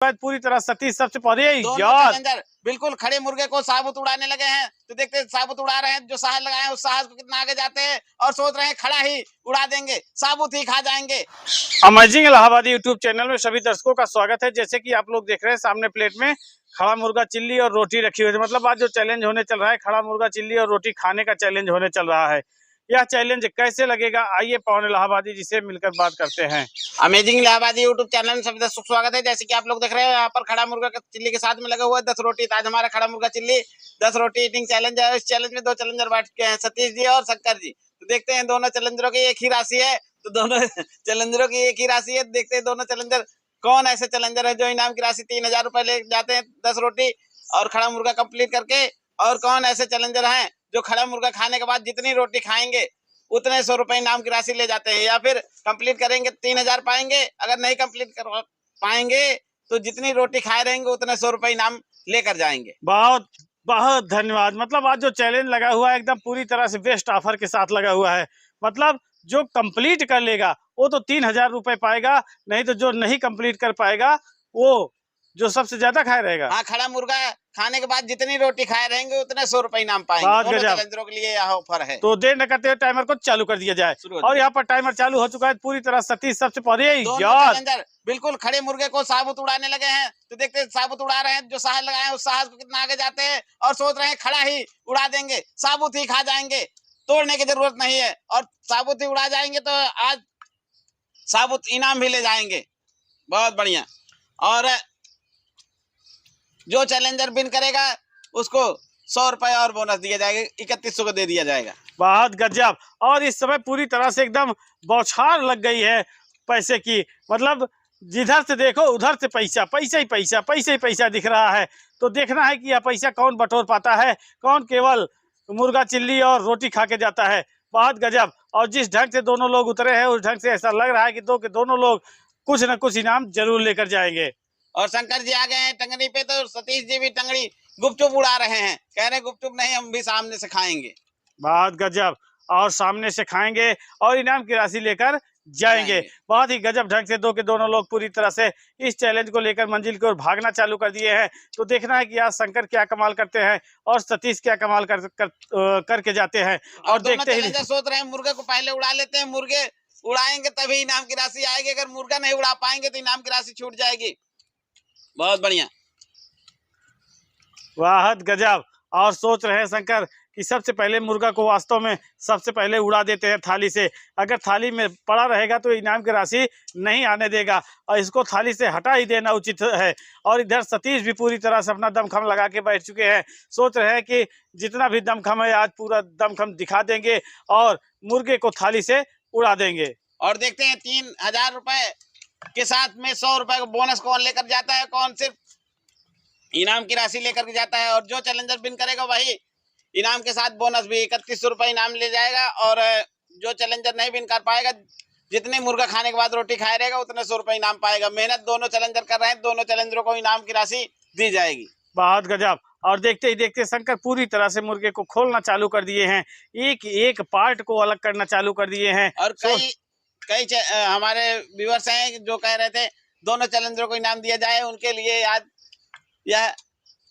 पूरी तरह सतीश सबसे पहले यार बिल्कुल खड़े मुर्गे को साबुत उड़ाने लगे हैं। तो देखते हैं साबुत उड़ा रहे हैं, जो साहस लगाए हैं उस साहस को कितना आगे जाते हैं और सोच रहे हैं खड़ा ही उड़ा देंगे, साबुत ही खा जाएंगे। अमेजिंग इलाहाबादी यूट्यूब चैनल में सभी दर्शकों का स्वागत है। जैसे कि आप लोग देख रहे हैं सामने प्लेट में खड़ा मुर्गा चिल्ली और रोटी रखी हुई है। मतलब आज जो चैलेंज होने चल रहा है, खड़ा मुर्गा चिल्ली और रोटी खाने का चैलेंज होने चल रहा है। यह चैलेंज कैसे लगेगा, आइए पवन इलाहाबादी जी से मिलकर बात करते हैं। अमेजिंग इलाहाबादी यूट्यूब चैनल में सभी दर्शकों का स्वागत है। जैसे कि आप लोग देख रहे हैं यहाँ पर खड़ा मुर्गा चिल्ली के साथ में लगा हुआ है 10 रोटी। आज हमारा खड़ा मुर्गा चिल्ली 10 रोटी ईटिंग चैलेंज है। इस चैलेंज में 2 चैलेंजर बैठ के हैं, सतीश जी और शंकर जी। तो देखते हैं दोनों चैलेंजरों की एक ही राशि है, तो दोनों चैलेंजरों की एक ही राशि है। देखते हैं दोनों चैलेंजर कौन ऐसे चैलेंजर है जो इनाम की राशि 3000 रुपए ले जाते हैं 10 रोटी और खड़ा मुर्गा कंप्लीट करके, और कौन ऐसे चैलेंजर हैं जो खड़ा मुर्गा खाने के बाद जितनी रोटी खाएंगे उतने 100 रुपए इनाम की राशि ले जाते हैं, या फिर कंप्लीट करेंगे 3000 पाएंगे, अगर नहीं कंप्लीट कर पाएंगे तो जितनी रोटी खाए रहेंगे उतने 100 रुपए इनाम लेकर जाएंगे। बहुत बहुत धन्यवाद। मतलब आज जो चैलेंज लगा हुआ है एकदम पूरी तरह से बेस्ट ऑफर के साथ लगा हुआ है। मतलब जो कंप्लीट कर लेगा वो तो 3000 रुपए पाएगा, नहीं तो जो नहीं कंप्लीट कर पाएगा वो जो सबसे ज्यादा खाए रहेगा। हाँ, खड़ा मुर्गा खाने के बाद जितनी रोटी खाए रहेंगे उतने 100 रुपए इनाम पाएंगे। दोनों चैलेंजरों के लिए यह ऑफर है। तो देर न करते हुए टाइमर को चालू कर दिया जाए। और यहाँ पर टाइमर चालू हो चुका है। पूरी तरह सतीश सबसे पहले चैलेंजर बिल्कुल खड़े मुर्गे को साबुत उड़ाने लगे हैं। तो देखते हैं साबुत उड़ा रहे हैं, जो साहस लगाए हैं उस साहस को कितना आगे जाते हैं और सोच रहे हैं खड़ा ही उड़ा देंगे, साबुत ही खा जाएंगे, तोड़ने की जरूरत नहीं है और साबुत ही उड़ा जाएंगे। तो आज साबुत इनाम भी ले जाएंगे। बहुत बढ़िया। और जो चैलेंजर विन करेगा उसको 100 रुपए और बोनस दिया जाएगा, 3100 को दे दिया जाएगा। बहुत गजब। और इस समय पूरी तरह से एकदम बौछार लग गई है पैसे की। मतलब जिधर से देखो उधर से पैसा, पैसा ही पैसा, पैसा ही पैसा दिख रहा है। तो देखना है कि यह पैसा कौन बटोर पाता है, कौन केवल मुर्गा चिल्ली और रोटी खा के जाता है। बहुत गजब। और जिस ढंग से दोनों लोग उतरे हैं उस ढंग से ऐसा लग रहा है कि दोनों लोग कुछ न कुछ इनाम जरूर लेकर जाएंगे। और शंकर जी आ गए हैं टंगड़ी पे, तो सतीश जी भी टंगड़ी गुपचुप उड़ा रहे हैं, कह रहे गुपचुप नहीं, हम भी सामने से खाएंगे। बहुत गजब। और सामने से खाएंगे और इनाम की राशि लेकर जाएंगे। बहुत ही गजब ढंग से दोनों लोग पूरी तरह से इस चैलेंज को लेकर मंजिल की ओर भागना चालू कर दिए हैं। तो देखना है कि आज शंकर क्या कमाल करते हैं और सतीश क्या कमाल करके जाते हैं। और देखते ही सोच रहे हैं मुर्गे को पहले उड़ा लेते हैं, मुर्गे उड़ाएंगे तभी इनाम की राशि आएगी, अगर मुर्गा नहीं उड़ा पाएंगे तो इनाम की राशि छूट जाएगी। बहुत बढ़िया। वाहद गजब। और सोच रहे हैं शंकर कि सबसे पहले मुर्गा को वास्तव में सबसे पहले उड़ा देते हैं थाली से। अगर थाली में पड़ा रहेगा तो इनाम की राशि नहीं आने देगा और इसको थाली से हटा ही देना उचित है। और इधर सतीश भी पूरी तरह से अपना दमखम लगा के बैठ चुके हैं। सोच रहे हैं कि जितना भी दमखम है आज पूरा दमखम दिखा देंगे और मुर्गे को थाली से उड़ा देंगे। और देखते हैं 3000 रुपए के साथ में 100 रुपए का बोनस कौन लेकर जाता है, कौन सिर्फ इनाम की राशि लेकर के जाता है। और जो चैलेंजर विन करेगा वही इनाम के साथ बोनस भी 3100 रुपए इनाम ले जाएगा। और जो चैलेंजर नहीं विन कर पाएगा, जितने मुर्गा खाने के बाद रोटी खाए रहेगा उतने 100 रुपए इनाम पाएगा। मेहनत दोनों चैलेंजर कर रहे हैं, दोनों चैलेंजरों को इनाम की राशि दी जाएगी। बहुत गजब। और देखते ही देखते शंकर पूरी तरह से मुर्गे को खोलना चालू कर दिए हैं, एक एक पार्ट को अलग करना चालू कर दिए हैं। और कई हमारे व्यूअर्स हैं जो कह रहे थे दोनों चैलेंजरों को इनाम दिया जाए, उनके लिए आज यह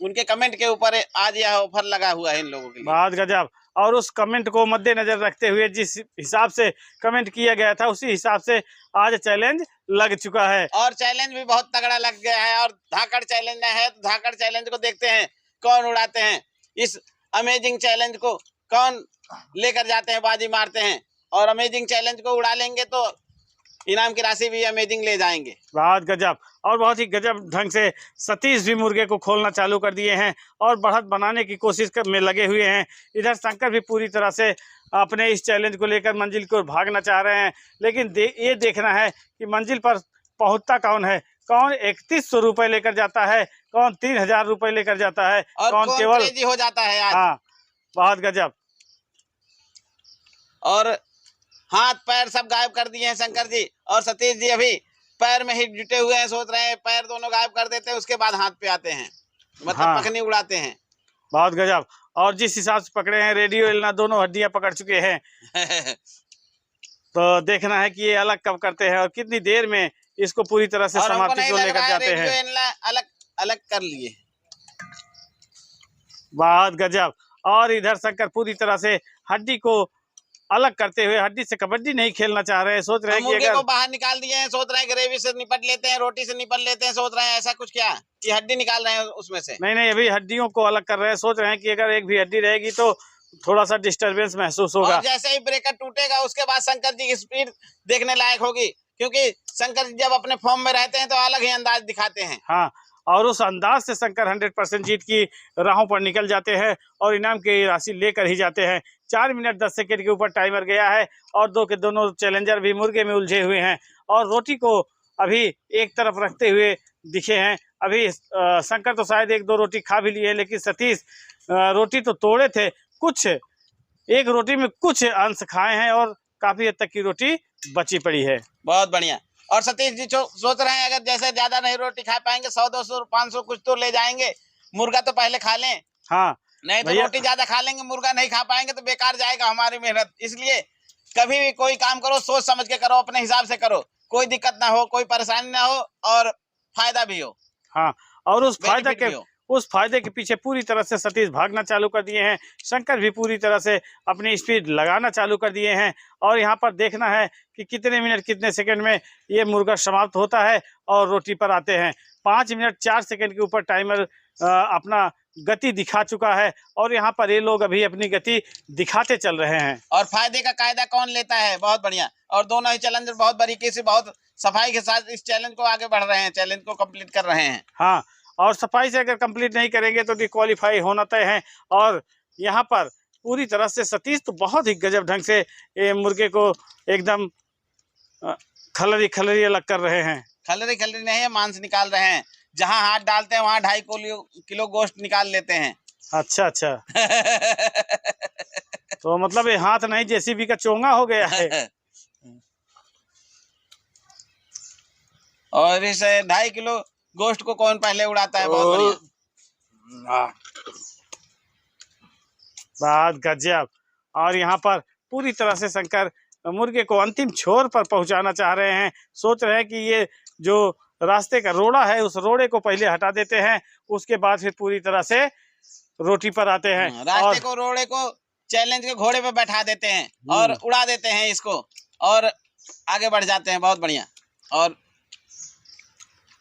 उनके कमेंट के ऊपर आज यह ऑफर लगा हुआ है इन लोगों के लिए। बहुत गजब। और उस कमेंट को मद्देनजर रखते हुए जिस हिसाब से कमेंट किया गया था उसी हिसाब से आज चैलेंज लग चुका है। और चैलेंज भी बहुत तगड़ा लग गया है और धाकड़ चैलेंज है। तो धाकड़ चैलेंज को देखते हैं कौन उड़ाते हैं, इस अमेजिंग चैलेंज को कौन लेकर जाते हैं, बाजी मारते हैं। और अमेजिंग चैलेंज को उड़ा लेंगे तो इनाम की राशि भी अमेजिंग ले जाएंगे। बहुत गजब। और बहुत ही गजब ढंग से सतीश भी मुर्गे को खोलना चालू कर दिए हैं और बढ़त बनाने की कोशिश में लगे हुए हैं। इधर शंकर भी पूरी तरह से अपने इस चैलेंज को लेकर मंजिल को भागना चाह रहे हैं, लेकिन ये देखना है कि मंजिल पर पहुंचता कौन है, कौन 3100 रुपए लेकर जाता है, कौन 3000 रुपए लेकर जाता है, और कौन केवल हो जाता है आज। हाँ, बहुत गजब। और हाथ पैर सब गायब कर दिए हैं शंकर जी, और सतीश जी अभी पैर में ही जुटे हुए हैं, सोच रहे हैं पैर दोनों गायब कर देते हैं उसके बाद हाथ पे आते हैं, मतलब पखनी उड़ाते हैं। बहुत गजब। और जिस हिसाब से पकड़े हैं रेडियो एलना दोनों हड्डियां पकड़ चुके हैं। तो देखना है कि ये अलग कब करते हैं और कितनी देर में इसको पूरी तरह से और हमको समाप्ति नहीं को लग लेकर रहा है जाते रेडियो हैं। इनला अलग अलग कर लिए। बहुत गजब। और इधर शंकर पूरी तरह से हड्डी को अलग करते हुए, हड्डी से कबड्डी नहीं खेलना चाह रहे हैं, सोच रहे हम हैं कि मुर्गे अगर को बाहर निकाल दिए हैं, सोच रहे हैं ग्रेवी से निपट लेते हैं, रोटी से निपट लेते हैं, सोच रहे हैं ऐसा कुछ क्या कि हड्डी निकाल रहे हैं उसमें से। नहीं अभी हड्डियों को अलग कर रहे हैं, सोच रहे हैं कि अगर एक भी हड्डी रहेगी तो थोड़ा सा डिस्टरबेंस महसूस होगा। और जैसे ही ब्रेकर टूटेगा उसके बाद शंकर जी की स्पीड देखने लायक होगी, क्योंकि शंकर जी जब अपने फॉर्म में रहते हैं तो अलग ही अंदाज दिखाते हैं। हाँ, और उस अंदाज से शंकर 100% जीत की राहों पर निकल जाते हैं और इनाम की राशि लेकर ही जाते हैं। 4 मिनट 10 सेकंड के ऊपर टाइमर गया है और दो के दोनों चैलेंजर भी मुर्गे में उलझे हुए हैं और रोटी को अभी एक तरफ रखते हुए दिखे हैं। अभी शंकर तो शायद 1-2 रोटी खा भी लिए, लेकिन सतीश रोटी तो तोड़े थे, कुछ एक रोटी में कुछ अंश खाए हैं और काफी हद तक की रोटी बची पड़ी है। बहुत बढ़िया। और सतीश जी सोच रहे हैं अगर जैसे ज्यादा नहीं रोटी खा पाएंगे, 100-200 500 कुछ तो ले जाएंगे, मुर्गा तो पहले खा लें। हाँ, नहीं तो रोटी ज्यादा खा लेंगे, मुर्गा नहीं खा पाएंगे तो बेकार जाएगा हमारी मेहनत। इसलिए कभी भी कोई काम करो सोच समझ के करो, अपने हिसाब से करो, कोई दिक्कत ना हो, कोई परेशानी ना हो और फायदा भी हो। हाँ, और उस फायदे के पीछे पूरी तरह से सतीश भागना चालू कर दिए हैं। शंकर भी पूरी तरह से अपनी स्पीड लगाना चालू कर दिए हैं और यहाँ पर देखना है कि कितने मिनट कितने सेकंड में ये मुर्गा समाप्त होता है और रोटी पर आते हैं। 5 मिनट 4 सेकंड के ऊपर टाइमर अपना गति दिखा चुका है और यहाँ पर ये लोग अभी अपनी गति दिखाते चल रहे हैं। और फायदे का कायदा कौन लेता है, बहुत बढ़िया। और दोनों ही चैलेंजर बहुत बारीकी से, बहुत सफाई के साथ इस चैलेंज को आगे बढ़ रहे हैं, चैलेंज को कंप्लीट कर रहे हैं। हाँ, और सफाई से अगर कंप्लीट नहीं करेंगे तो डिस्क्वालीफाई होना तय है। और यहाँ पर पूरी तरह से सतीश तो बहुत ही गजब ढंग से ये मुर्गे को एकदम खलरी अलग कर रहे हैं। खलरी नहीं है, मांस निकाल रहे हैं। जहाँ हाथ डालते हैं वहाँ 2.5 किलो गोश्त निकाल लेते हैं। अच्छा तो मतलब ये हाथ नहीं जेसीबी का चोंगा हो गया है। और इस 2.5 किलो गोश्त को कौन पहले उड़ाता है, बहुत बढ़िया। बात गजब। और यहाँ पर पूरी तरह से शंकर मुर्गे को अंतिम छोर पर पहुंचाना चाह रहे हैं। सोच रहे हैं कि ये जो रास्ते का रोड़ा है उस रोड़े को पहले हटा देते हैं, उसके बाद फिर पूरी तरह से रोटी पर आते हैं। रास्ते को, रोड़े को चैलेंज के घोड़े पे बैठा देते हैं और उड़ा देते हैं इसको और आगे बढ़ जाते हैं, बहुत बढ़िया। और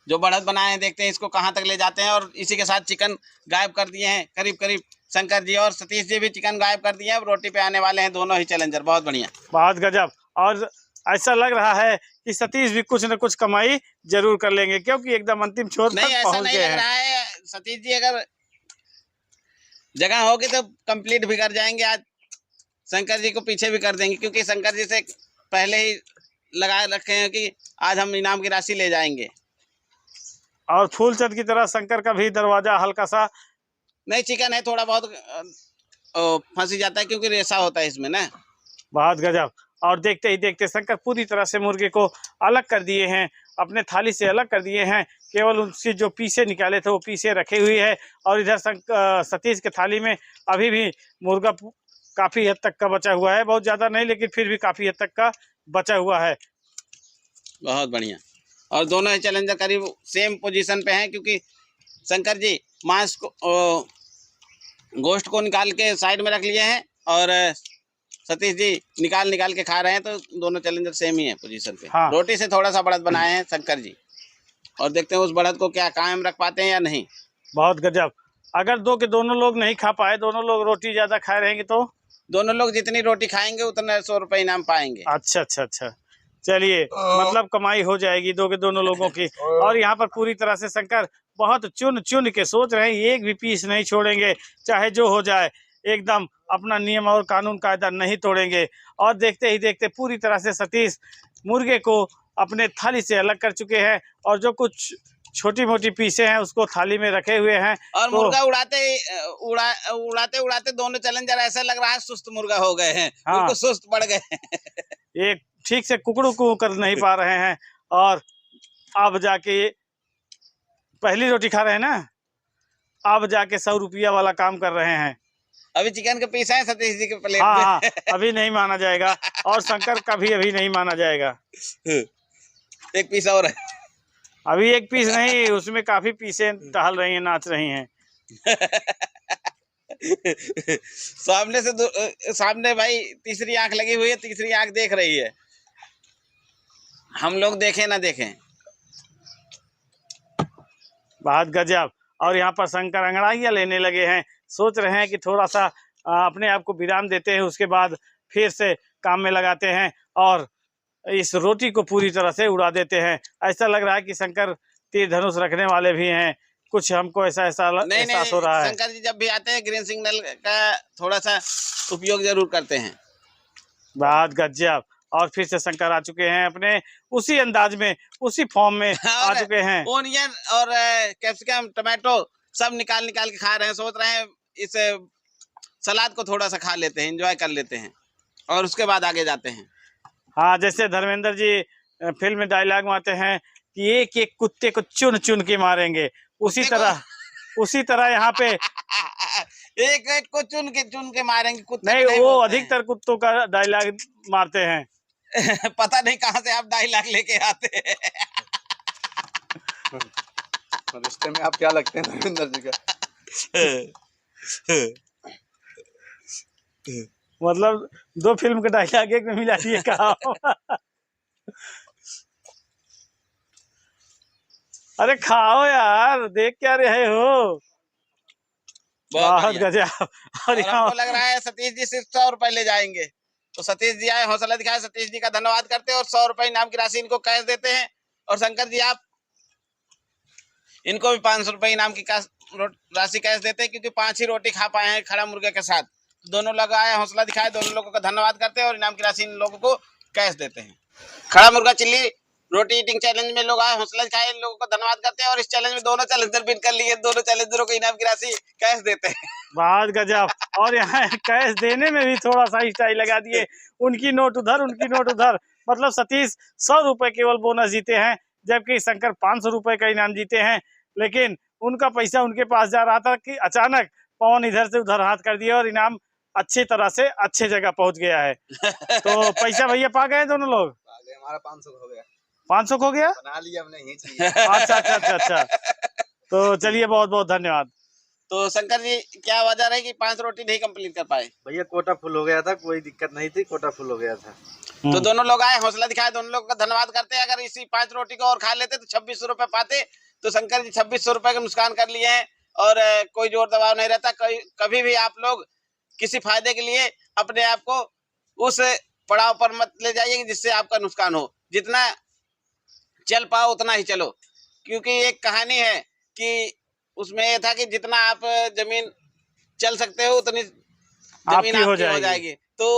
जो बढ़त बनाए हैं देखते हैं इसको कहाँ तक ले जाते हैं। और इसी के साथ चिकन गायब कर दिए हैं करीब शंकर जी, और सतीश जी भी चिकन गायब कर दिए हैं। अब रोटी पे आने वाले हैं दोनों ही चैलेंजर, बहुत बढ़िया, बहुत गजब। और ऐसा लग रहा है कि सतीश भी कुछ न कुछ कमाई जरूर कर लेंगे, क्योंकि एकदम अंतिम छोर तक नहीं, ऐसा पहुंच नहीं गए लग हैं। रहा है। सतीश जी अगर जगह होगी तो कंप्लीट भी कर जाएंगे, आज शंकर जी को पीछे भी कर देंगे, क्योंकि शंकर जी से पहले ही लगा रखे हैं कि आज हम इनाम की राशि ले जाएंगे। और फूलचंद की तरह शंकर का भी दरवाजा हल्का सा नहीं, चिकन है थोड़ा बहुत फंसी जाता है क्योंकि रेसा होता है इसमें ना। बहुत गजब। और देखते ही देखते शंकर पूरी तरह से मुर्गे को अलग कर दिए हैं, अपने थाली से अलग कर दिए हैं। केवल उसके जो पीसे निकाले थे वो पीसे रखे हुए है। और इधर सतीश के थाली में अभी भी मुर्गा काफी हद तक का बचा हुआ है, बहुत ज्यादा नहीं लेकिन फिर भी काफी हद तक का बचा हुआ है। बहुत बढ़िया। और दोनों ही चैलेंजर करीब सेम पोजीशन पे हैं, क्योंकि शंकर जी मांस को गोश्त को निकाल के साइड में रख लिए हैं और सतीश जी निकाल के खा रहे हैं, तो दोनों चैलेंजर सेम ही है पोजीशन पे। हाँ। रोटी से थोड़ा सा बढ़त बनाए हैं शंकर जी, और देखते हैं उस बढ़त को क्या कायम रख पाते हैं या नहीं। बहुत गजब। अगर दो के दोनों लोग नहीं खा पाए, दोनों लोग रोटी ज्यादा खाए रहेंगे तो दोनों लोग जितनी रोटी खाएंगे उतना 100 रुपए इनाम पाएंगे। अच्छा चलिए, मतलब कमाई हो जाएगी दो के दोनों लोगों की। और यहाँ पर पूरी तरह से शंकर बहुत चुन के सोच रहे हैं, एक भी पीस नहीं छोड़ेंगे, चाहे जो हो जाए, एकदम अपना नियम और कानून कायदा नहीं तोड़ेंगे। और देखते ही देखते पूरी तरह से सतीश मुर्गे को अपने थाली से अलग कर चुके हैं और जो कुछ छोटी मोटी पीसे हैं उसको थाली में रखे हुए हैं। और तो मुर्गा उड़ाते दोनों चैलेंजर ऐसा लग रहा है सुस्त मुर्गा हो गए हैं। हाँ। बिल्कुल सुस्त पड़ गए। एक ठीक से कुकड़ू कर नहीं पा रहे हैं। और अब जाके पहली रोटी खा रहे हैं ना, अब जाके 100 रुपया वाला काम कर रहे हैं। अभी चिकन के पीस है सतीश जी के प्लेट में। हाँ, अभी नहीं माना जाएगा और शंकर का भी अभी नहीं माना जाएगा। एक पीस और है। अभी एक पीस नहीं, उसमें काफी पीसें टहल रही हैं, नाच रही हैं। सामने से सामने भाई तीसरी आंख लगी हुई है, तीसरी आंख देख रही है, हम लोग देखें ना देखें। बहुत गजब। और यहाँ पर शंकर अंगड़ाइयाँ लेने लगे हैं, सोच रहे हैं कि थोड़ा सा अपने आप को विराम देते हैं, उसके बाद फिर से काम में लगाते हैं और इस रोटी को पूरी तरह से उड़ा देते हैं। ऐसा लग रहा है कि शंकर तीर धनुष रखने वाले भी हैं, कुछ हमको ऐसा नहीं एहसास हो रहा है। शंकर जी जब भी आते हैं ग्रीन सिग्नल का थोड़ा सा उपयोग जरूर करते हैं। बहुत गजब। और फिर से शंकर आ चुके हैं अपने उसी अंदाज में, उसी फॉर्म में आ चुके हैं। ओनियन और कैप्सिकम टमाटो सब निकाल निकाल के खा रहे हैं, सोच रहे हैं इस सलाद को थोड़ा सा खा लेते हैं, एंजॉय कर लेते हैं और उसके बाद आगे जाते हैं। हाँ, जैसे धर्मेंद्र जी फिल्म में डायलॉग मारते हैं कि एक एक कुत्ते को चुन चुन के मारेंगे, उसी तरह यहाँ पे एक एक को चुन के मारेंगे, कुत्ते नहीं, नहीं वो बोलते अधिकतर कुत्तों का डायलॉग मारते हैं। पता नहीं कहाँ से आप डायलॉग लेके आते हैं। रिश्ते में आप क्या लगते हैं धर्मेंद्र जी का? मतलब दो फिल्म का डायलॉग एक में मिला दिए कहा। अरे खाओ यार, देख क्या रहे हो। बहुत गजब। और हमको लग रहा है सतीश जी सिर्फ 100 रुपए ले जाएंगे, तो सतीश जी आए, हौसला दिखाए, सतीश जी का धन्यवाद करते हैं और 100 रुपए इनाम की राशि इनको कैश देते हैं। और शंकर जी आप इनको भी 500 रुपए इनाम की राशि कैश देते हैं, क्योंकि 5 ही रोटी खा पाए हैं खड़ा मुर्गे के साथ। दोनों लोग आए, हौसला दिखाए, दोनों लोगों का धन्यवाद करते हैं और इनाम की राशि इन लोगों को कैश देते हैं। खड़ा मुर्गा चिल्ली रोटी ईटिंग चैलेंज में लोग आए, हौसला दिखाए, इन लोगों का धन्यवाद करते हैं और इस चैलेंज में दोनों चैलेंजर विन कर लिए, दोनों चैलेंजरों को इनाम की राशि कैश देते हैं। बहुत गजब। और यहाँ कैश देने में भी थोड़ा सा स्टाइल लगा दिए, उनकी नोट उधर, उनकी नोट उधर। मतलब सतीश 100 रुपए केवल बोनस जीते हैं, जबकि शंकर 500 रुपए का इनाम जीते हैं। लेकिन उनका पैसा उनके पास जा रहा था कि अचानक पवन इधर से उधर हाथ कर दिया और इनाम अच्छी तरह से अच्छे जगह पहुंच गया है। तो पैसा भैया पा गए दोनों लोग? हमारा 500 हो गया। 500 हो गया, बना लिया हमने ही चाहिए। अच्छा। तो चलिए, बहुत बहुत धन्यवाद। तो शंकर जी क्या वजह रही कि 5 रोटी नहीं कंप्लीट कर पाए? भैया कोटा फुल हो गया था, कोई दिक्कत नहीं थी, कोटा फुल हो गया था। तो दोनों लोग आए, हौसला दिखाए, दोनों लोग का धन्यवाद करते हैं। अगर इसी 5 रोटी को और खा लेते तो 2600 रुपए पाते। तो शंकर जी 2600 रुपए का नुकसान कर लिए हैं और कोई जोर दबाव नहीं रहता। कभी भी आप लोग किसी फायदे के लिए अपने आप को उस पड़ाव पर मत ले जाइए जिससे आपका नुकसान हो। जितना चल पाओ उतना ही चलो, क्योंकि एक कहानी है कि उसमें यह था कि जितना आप जमीन चल सकते हो उतनी जमीन आपकी हो जाएगी। तो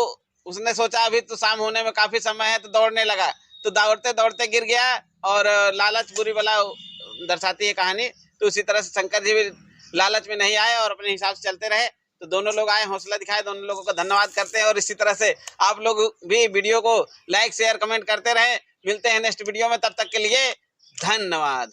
उसने सोचा अभी तो शाम होने में काफी समय है, तो दौड़ने लगा, तो दौड़ते दौड़ते गिर गया और लालच बुरी बला दर्शाती है कहानी। तो उसी तरह से शंकर जी भी लालच में नहीं आए और अपने हिसाब से चलते रहे। तो दोनों लोग आए, हौसला दिखाए, दोनों लोगों का धन्यवाद करते हैं और इसी तरह से आप लोग भी वीडियो को लाइक शेयर कमेंट करते रहे। मिलते हैं नेक्स्ट वीडियो में, तब तक के लिए धन्यवाद।